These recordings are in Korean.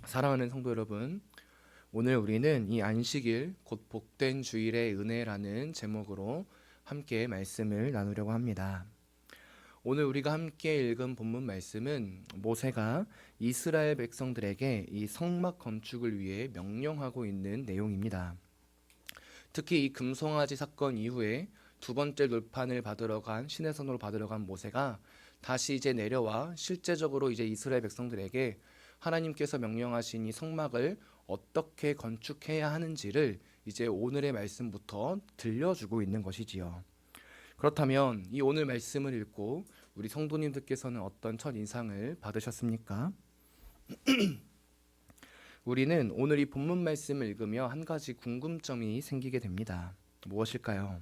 사랑하는 성도 여러분, 오늘 우리는 이 안식일 곧 복된 주일의 은혜라는 제목으로 함께 말씀을 나누려고 합니다. 오늘 우리가 함께 읽은 본문 말씀은 모세가 이스라엘 백성들에게 이 성막 건축을 위해 명령하고 있는 내용입니다. 특히 이 금송아지 사건 이후에 두 번째 돌판을 받으러 간 시내산으로 받으러 간 모세가 다시 이제 내려와 실제적으로 이제 이스라엘 백성들에게 하나님께서 명령하신 이 성막을 어떻게 건축해야 하는지를 이제 오늘의 말씀부터 들려주고 있는 것이지요. 그렇다면 이 오늘 말씀을 읽고 우리 성도님들께서는 어떤 첫 인상을 받으셨습니까? 우리는 오늘 이 본문 말씀을 읽으며 한 가지 궁금점이 생기게 됩니다. 무엇일까요?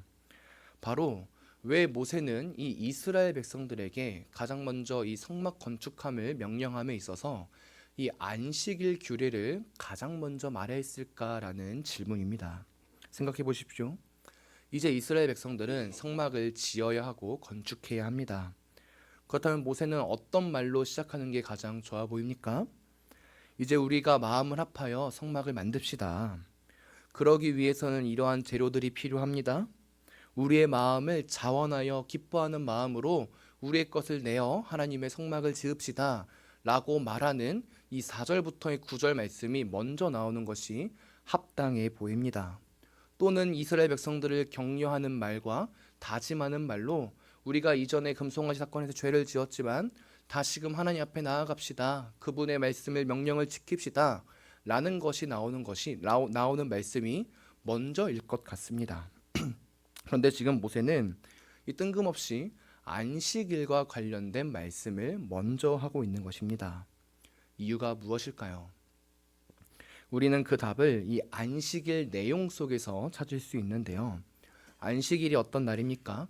바로 왜 모세는 이 이스라엘 백성들에게 가장 먼저 이 성막 건축함을 명령함에 있어서 이 안식일 규례를 가장 먼저 말해야 했을까라는 질문입니다. 생각해 보십시오. 이제 이스라엘 백성들은 성막을 지어야 하고 건축해야 합니다. 그렇다면 모세는 어떤 말로 시작하는 게 가장 좋아 보입니까? 이제 우리가 마음을 합하여 성막을 만듭시다. 그러기 위해서는 이러한 재료들이 필요합니다. 우리의 마음을 자원하여 기뻐하는 마음으로 우리의 것을 내어 하나님의 성막을 지읍시다 라고 말하는 이 4절부터의 9절 말씀이 먼저 나오는 것이 합당해 보입니다. 또는 이스라엘 백성들을 격려하는 말과 다짐하는 말로 우리가 이전에 금송아지 사건에서 죄를 지었지만 다시금 하나님 앞에 나아갑시다. 그분의 말씀을 명령을 지킵시다. 라는 것이 나오는 말씀이 먼저일 것 같습니다. 그런데 지금 모세는 이 뜬금없이 안식일과 관련된 말씀을 먼저 하고 있는 것입니다. 이유가 무엇일까요? 우리는 그 답을 이 안식일 내용 속에서 찾을 수 있는데요. 안식일이 어떤 날입니까?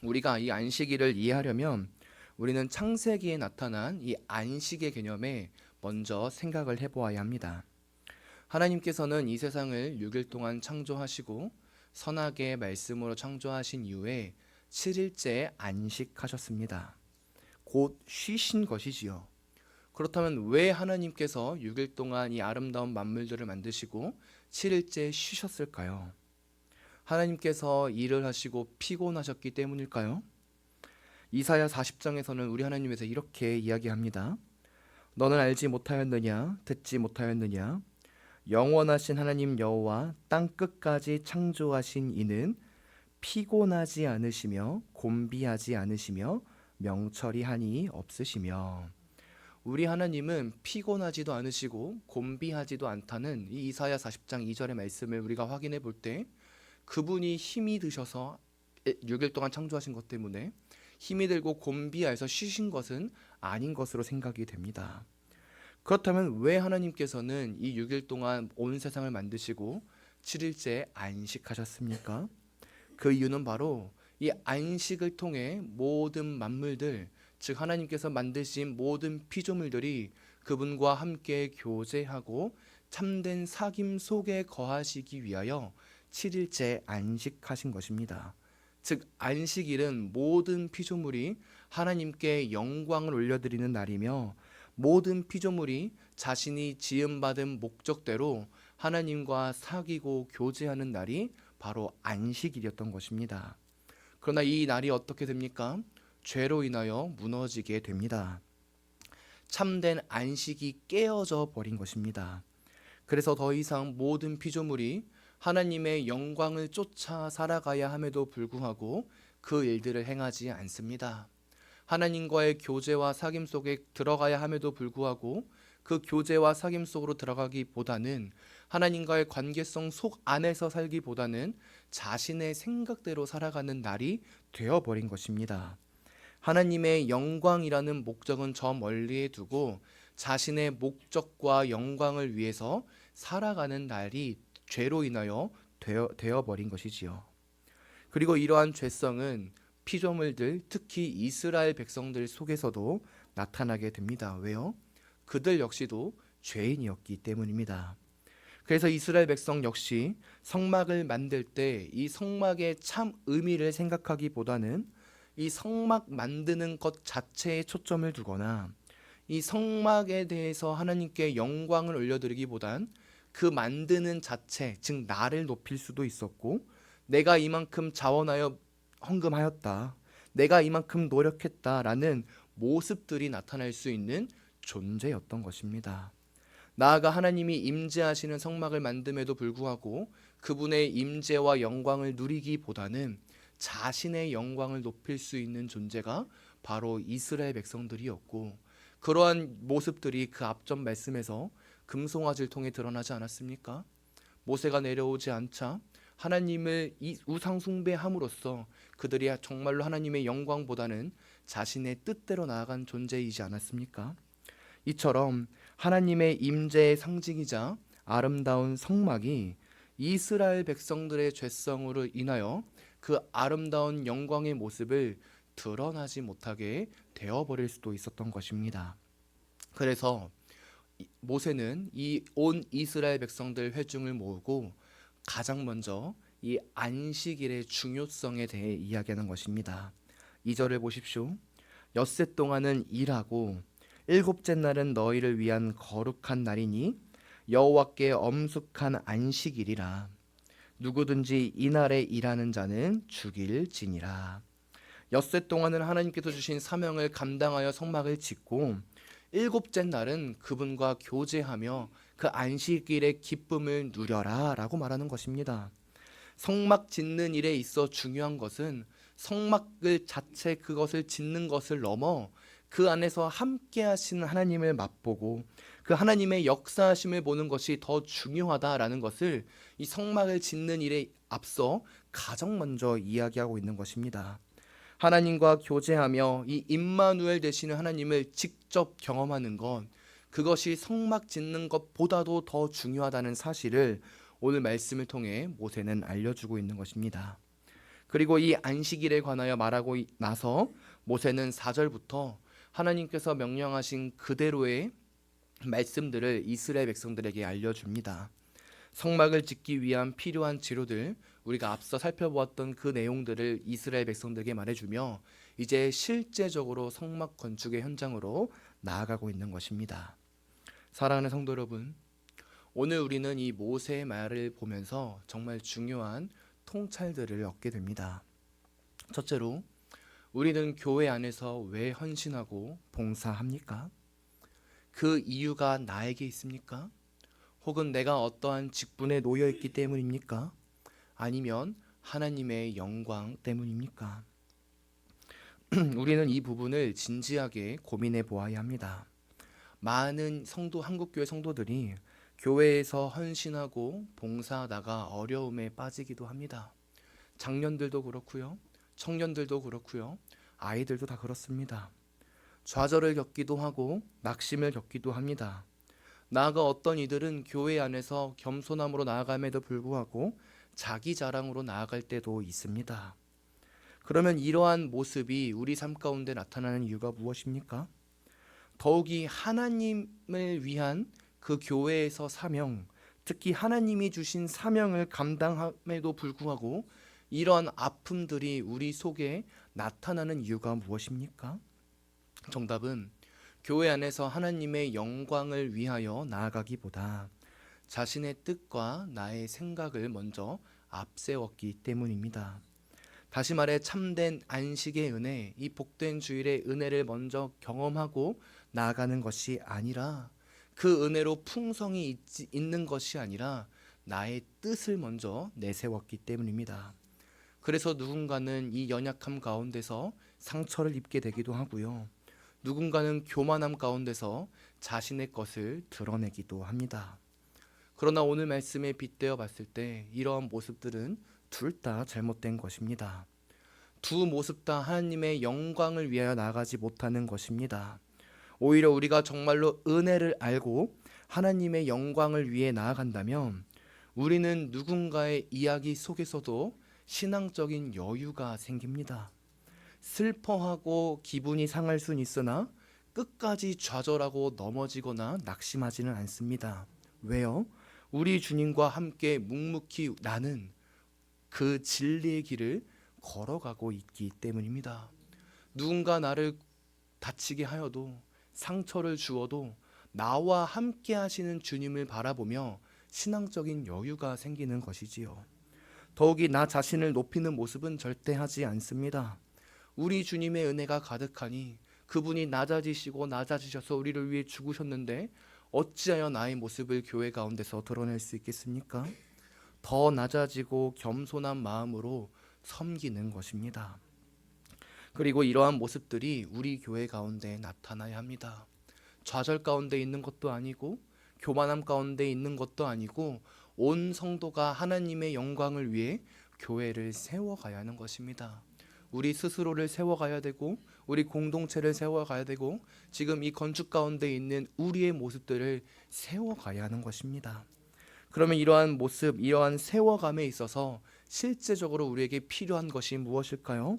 우리가 이 안식일을 이해하려면 우리는 창세기에 나타난 이 안식의 개념에 먼저 생각을 해보아야 합니다. 하나님께서는 이 세상을 6일 동안 창조하시고 선하게 말씀으로 창조하신 이후에 7일째 안식하셨습니다. 곧 쉬신 것이지요. 그렇다면 왜 하나님께서 6일 동안 이 아름다운 만물들을 만드시고 7일째 쉬셨을까요? 하나님께서 일을 하시고 피곤하셨기 때문일까요? 이사야 40장에서는 우리 하나님께서 이렇게 이야기합니다. 너는 알지 못하였느냐? 듣지 못하였느냐? 영원하신 하나님 여호와 땅 끝까지 창조하신 이는 피곤하지 않으시며 곤비하지 않으시며 명철이 한이 없으시며. 우리 하나님은 피곤하지도 않으시고 곤비하지도 않다는 이 이사야 40장 2절의 말씀을 우리가 확인해 볼 때 그분이 힘이 드셔서 6일 동안 창조하신 것 때문에 힘이 들고 곤비해서 쉬신 것은 아닌 것으로 생각이 됩니다. 그렇다면 왜 하나님께서는 이 6일 동안 온 세상을 만드시고 7일째 안식하셨습니까? 그 이유는 바로 이 안식을 통해 모든 만물들, 즉 하나님께서 만드신 모든 피조물들이 그분과 함께 교제하고 참된 사귐 속에 거하시기 위하여 7일째 안식하신 것입니다. 즉 안식일은 모든 피조물이 하나님께 영광을 올려드리는 날이며 모든 피조물이 자신이 지음받은 목적대로 하나님과 사귀고 교제하는 날이 바로 안식일이었던 것입니다. 그러나 이 날이 어떻게 됩니까? 죄로 인하여 무너지게 됩니다. 참된 안식이 깨어져 버린 것입니다. 그래서 더 이상 모든 피조물이 하나님의 영광을 쫓아 살아가야 함에도 불구하고 그 일들을 행하지 않습니다. 하나님과의 교제와 사귐 속에 들어가야 함에도 불구하고 그 교제와 사귐 속으로 들어가기보다는 하나님과의 관계성 속 안에서 살기보다는 자신의 생각대로 살아가는 날이 되어버린 것입니다. 하나님의 영광이라는 목적은 저 멀리에 두고 자신의 목적과 영광을 위해서 살아가는 날이 죄로 인하여 되어버린 것이지요. 그리고 이러한 죄성은 피조물들, 특히 이스라엘 백성들 속에서도 나타나게 됩니다. 왜요? 그들 역시도 죄인이었기 때문입니다. 그래서 이스라엘 백성 역시 성막을 만들 때 이 성막의 참 의미를 생각하기보다는 이 성막 만드는 것 자체에 초점을 두거나 이 성막에 대해서 하나님께 영광을 올려드리기보단 그 만드는 자체, 즉 나를 높일 수도 있었고, 내가 이만큼 자원하여 헌금하였다, 내가 이만큼 노력했다라는 모습들이 나타날 수 있는 존재였던 것입니다. 나아가 하나님이 임재하시는 성막을 만듦에도 불구하고 그분의 임재와 영광을 누리기보다는 자신의 영광을 높일 수 있는 존재가 바로 이스라엘 백성들이었고, 그러한 모습들이 그 앞전 말씀에서 금송아지를 통해 드러나지 않았습니까? 모세가 내려오지 않자 하나님을 우상 숭배함으로써 그들이 정말로 하나님의 영광보다는 자신의 뜻대로 나아간 존재이지 않았습니까? 이처럼 하나님의 임재의 상징이자 아름다운 성막이 이스라엘 백성들의 죄성으로 인하여 그 아름다운 영광의 모습을 드러나지 못하게 되어버릴 수도 있었던 것입니다. 그래서 모세는 이 온 이스라엘 백성들 회중을 모으고 가장 먼저 이 안식일의 중요성에 대해 이야기하는 것입니다. 2절을 보십시오. 엿새 동안은 일하고 일곱째 날은 너희를 위한 거룩한 날이니 여호와께 엄숙한 안식일이라. 누구든지 이날에 일하는 자는 죽일지니라. 엿새 동안은 하나님께서 주신 사명을 감당하여 성막을 짓고, 일곱째 날은 그분과 교제하며 그 안식일의 기쁨을 누려라 라고 말하는 것입니다. 성막 짓는 일에 있어 중요한 것은 성막을 자체 그것을 짓는 것을 넘어 그 안에서 함께 하시는 하나님을 맛보고 그 하나님의 역사하심을 보는 것이 더 중요하다라는 것을 이 성막을 짓는 일에 앞서 가장 먼저 이야기하고 있는 것입니다. 하나님과 교제하며 이 임마누엘 되시는 하나님을 직접 경험하는 것, 그것이 성막 짓는 것보다도 더 중요하다는 사실을 오늘 말씀을 통해 모세는 알려주고 있는 것입니다. 그리고 이 안식일에 관하여 말하고 나서 모세는 4절부터 하나님께서 명령하신 그대로의 말씀들을 이스라엘 백성들에게 알려줍니다. 성막을 짓기 위한 필요한 재료들, 우리가 앞서 살펴보았던 그 내용들을 이스라엘 백성들에게 말해주며 이제 실제적으로 성막 건축의 현장으로 나아가고 있는 것입니다. 사랑하는 성도 여러분, 오늘 우리는 이 모세의 말을 보면서 정말 중요한 통찰들을 얻게 됩니다. 첫째로, 우리는 교회 안에서 왜 헌신하고 봉사합니까? 그 이유가 나에게 있습니까? 혹은 내가 어떠한 직분에 놓여 있기 때문입니까? 아니면 하나님의 영광 때문입니까? 우리는 이 부분을 진지하게 고민해 보아야 합니다. 많은 한국교회 성도들이 교회에서 헌신하고 봉사하다가 어려움에 빠지기도 합니다. 장년들도 그렇고요, 청년들도 그렇고요, 아이들도 다 그렇습니다. 좌절을 겪기도 하고 낙심을 겪기도 합니다. 나아가 어떤 이들은 교회 안에서 겸손함으로 나아감에도 불구하고 자기 자랑으로 나아갈 때도 있습니다. 그러면 이러한 모습이 우리 삶 가운데 나타나는 이유가 무엇입니까? 더욱이 하나님을 위한 그 교회에서 사명, 특히 하나님이 주신 사명을 감당함에도 불구하고 이러한 아픔들이 우리 속에 나타나는 이유가 무엇입니까? 정답은 교회 안에서 하나님의 영광을 위하여 나아가기보다 자신의 뜻과 나의 생각을 먼저 앞세웠기 때문입니다. 다시 말해 참된 안식의 은혜, 이 복된 주일의 은혜를 먼저 경험하고 나아가는 것이 아니라, 그 은혜로 풍성이 있는 것이 아니라 나의 뜻을 먼저 내세웠기 때문입니다. 그래서 누군가는 이 연약함 가운데서 상처를 입게 되기도 하고요, 누군가는 교만함 가운데서 자신의 것을 드러내기도 합니다. 그러나 오늘 말씀에 빗대어 봤을 때 이러한 모습들은 둘 다 잘못된 것입니다. 두 모습 다 하나님의 영광을 위하여 나아가지 못하는 것입니다. 오히려 우리가 정말로 은혜를 알고 하나님의 영광을 위해 나아간다면 우리는 누군가의 이야기 속에서도 신앙적인 여유가 생깁니다. 슬퍼하고 기분이 상할 수는 있으나 끝까지 좌절하고 넘어지거나 낙심하지는 않습니다. 왜요? 우리 주님과 함께 묵묵히 나는 그 진리의 길을 걸어가고 있기 때문입니다. 누군가 나를 다치게 하여도 상처를 주어도 나와 함께 하시는 주님을 바라보며 신앙적인 여유가 생기는 것이지요. 더욱이 나 자신을 높이는 모습은 절대 하지 않습니다. 우리 주님의 은혜가 가득하니 그분이 낮아지셔서 우리를 위해 죽으셨는데 어찌하여 나의 모습을 교회 가운데서 드러낼 수 있겠습니까? 더 낮아지고 겸손한 마음으로 섬기는 것입니다. 그리고 이러한 모습들이 우리 교회 가운데 나타나야 합니다. 좌절 가운데 있는 것도 아니고 교만함 가운데 있는 것도 아니고 온 성도가 하나님의 영광을 위해 교회를 세워가야 하는 것입니다. 우리 스스로를 세워가야 되고 우리 공동체를 세워가야 되고 지금 이 건축 가운데 있는 우리의 모습들을 세워가야 하는 것입니다. 그러면 이러한 모습, 이러한 세워감에 있어서 실제적으로 우리에게 필요한 것이 무엇일까요?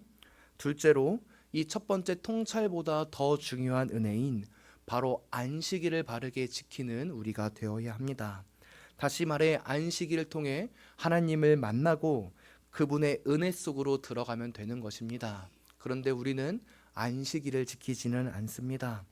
둘째로 이 첫 번째 통찰보다 더 중요한 은혜인 바로 안식일을 바르게 지키는 우리가 되어야 합니다. 다시 말해 안식일을 통해 하나님을 만나고 그분의 은혜 속으로 들어가면 되는 것입니다. 그런데 우리는 안식일을 지키지는 않습니다.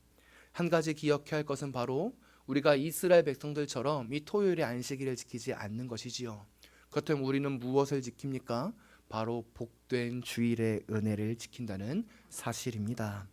한 가지 기억해야 할 것은 바로 우리가 이스라엘 백성들처럼 이 토요일에 안식일을 지키지 않는 것이지요. 그렇다면 우리는 무엇을 지킵니까? 바로 복된 주일의 은혜를 지킨다는 사실입니다.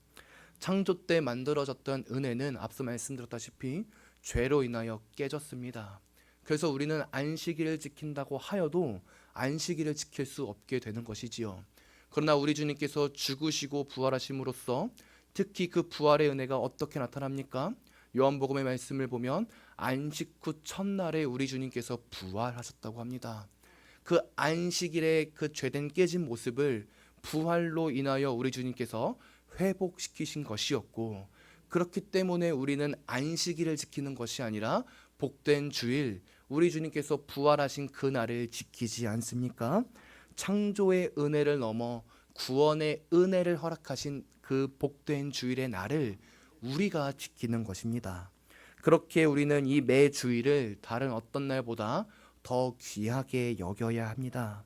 창조 때 만들어졌던 은혜는 앞서 말씀드렸다시피 죄로 인하여 깨졌습니다. 그래서 우리는 안식일을 지킨다고 하여도 안식일을 지킬 수 없게 되는 것이지요. 그러나 우리 주님께서 죽으시고 부활하심으로써 특히 그 부활의 은혜가 어떻게 나타납니까? 요한복음의 말씀을 보면 안식 후 첫날에 우리 주님께서 부활하셨다고 합니다. 그 안식일의 그 죄된 깨진 모습을 부활로 인하여 우리 주님께서 회복시키신 것이었고, 그렇기 때문에 우리는 안식일을 지키는 것이 아니라 복된 주일, 우리 주님께서 부활하신 그날을 지키지 않습니까? 창조의 은혜를 넘어 구원의 은혜를 허락하신 그 복된 주일의 날을 우리가 지키는 것입니다. 그렇게 우리는 이 매 주일을 다른 어떤 날보다 더 귀하게 여겨야 합니다.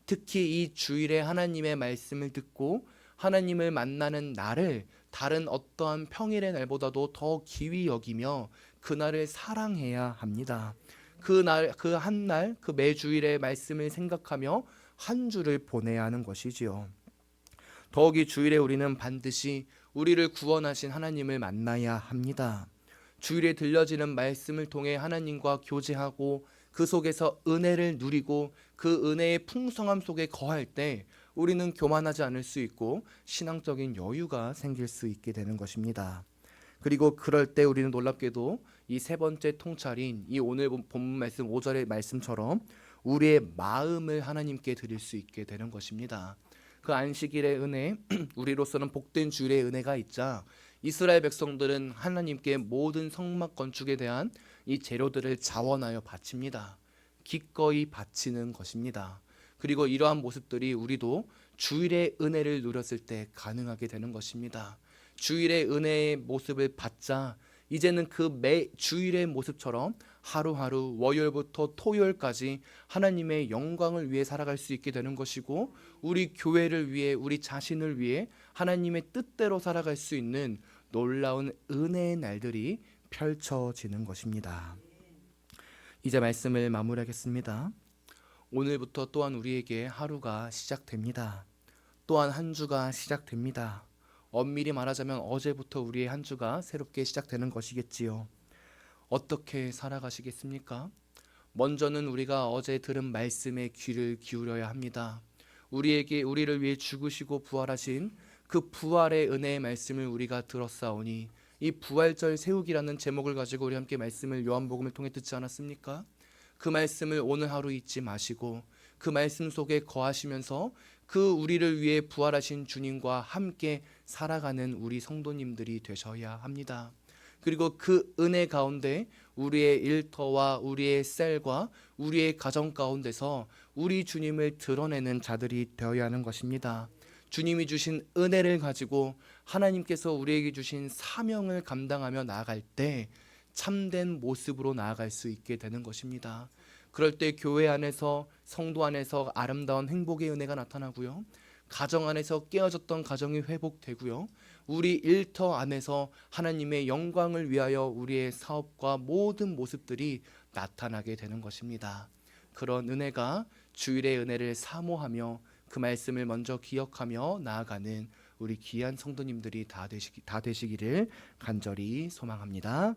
특히 이 주일에 하나님의 말씀을 듣고 하나님을 만나는 날을 다른 어떠한 평일의 날보다도 더 귀히 여기며 그날을 사랑해야 합니다. 그날, 그 한 날, 그 매주일의 말씀을 생각하며 한 주를 보내야 하는 것이지요. 더욱이 주일에 우리는 반드시 우리를 구원하신 하나님을 만나야 합니다. 주일에 들려지는 말씀을 통해 하나님과 교제하고 그 속에서 은혜를 누리고 그 은혜의 풍성함 속에 거할 때 우리는 교만하지 않을 수 있고 신앙적인 여유가 생길 수 있게 되는 것입니다. 그리고 그럴 때 우리는 놀랍게도 이 세 번째 통찰인 이 오늘 본문 말씀 5절의 말씀처럼 우리의 마음을 하나님께 드릴 수 있게 되는 것입니다. 그 안식일의 은혜, 우리로서는 복된 주일의 은혜가 있자 이스라엘 백성들은 하나님께 모든 성막 건축에 대한 이 재료들을 자원하여 바칩니다. 기꺼이 바치는 것입니다. 그리고 이러한 모습들이 우리도 주일의 은혜를 누렸을 때 가능하게 되는 것입니다. 주일의 은혜의 모습을 받자 이제는 그 매 주일의 모습처럼 하루하루 월요일부터 토요일까지 하나님의 영광을 위해 살아갈 수 있게 되는 것이고 우리 교회를 위해 우리 자신을 위해 하나님의 뜻대로 살아갈 수 있는 놀라운 은혜의 날들이 펼쳐지는 것입니다. 이제 말씀을 마무리하겠습니다. 오늘부터 또한 우리에게 하루가 시작됩니다. 또한 한 주가 시작됩니다. 엄밀히 말하자면 어제부터 우리의 한 주가 새롭게 시작되는 것이겠지요. 어떻게 살아가시겠습니까? 먼저는 우리가 어제 들은 말씀에 귀를 기울여야 합니다. 우리를 위해 죽으시고 부활하신 그 부활의 은혜의 말씀을 우리가 들었사오니 이 부활절 세우기라는 제목을 가지고 우리 함께 말씀을 요한복음을 통해 듣지 않았습니까? 그 말씀을 오늘 하루 잊지 마시고 그 말씀 속에 거하시면서 그 우리를 위해 부활하신 주님과 함께 살아가는 우리 성도님들이 되셔야 합니다. 그리고 그 은혜 가운데 우리의 일터와 우리의 셀과 우리의 가정 가운데서 우리 주님을 드러내는 자들이 되어야 하는 것입니다. 주님이 주신 은혜를 가지고 하나님께서 우리에게 주신 사명을 감당하며 나아갈 때 참된 모습으로 나아갈 수 있게 되는 것입니다. 그럴 때 교회 안에서 성도 안에서 아름다운 행복의 은혜가 나타나고요. 가정 안에서 깨어졌던 가정이 회복되고요. 우리 일터 안에서 하나님의 영광을 위하여 우리의 사업과 모든 모습들이 나타나게 되는 것입니다. 그런 은혜가 주일의 은혜를 사모하며 그 말씀을 먼저 기억하며 나아가는 우리 귀한 성도님들이 다 되시기를 간절히 소망합니다.